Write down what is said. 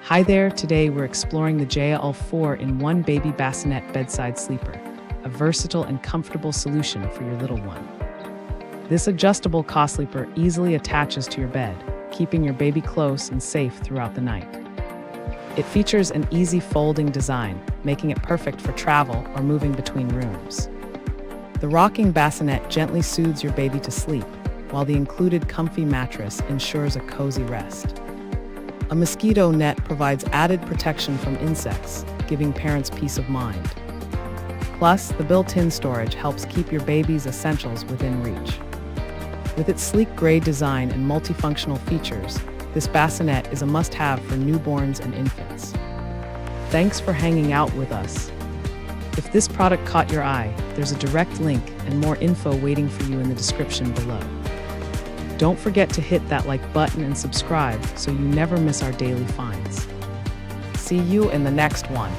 Hi there, today we're exploring the Jaoul 4-in-1 Baby Bassinet Bedside Sleeper, a versatile and comfortable solution for your little one. This adjustable cosleeper easily attaches to your bed, keeping your baby close and safe throughout the night. It features an easy folding design, making it perfect for travel or moving between rooms. The rocking bassinet gently soothes your baby to sleep, while the included comfy mattress ensures a cozy rest. A mosquito net provides added protection from insects, giving parents peace of mind. Plus, the built-in storage helps keep your baby's essentials within reach. With its sleek gray design and multifunctional features, this bassinet is a must-have for newborns and infants. Thanks for hanging out with us. If this product caught your eye, there's a direct link and more info waiting for you in the description below. Don't forget to hit that like button and subscribe so you never miss our daily finds. See you in the next one.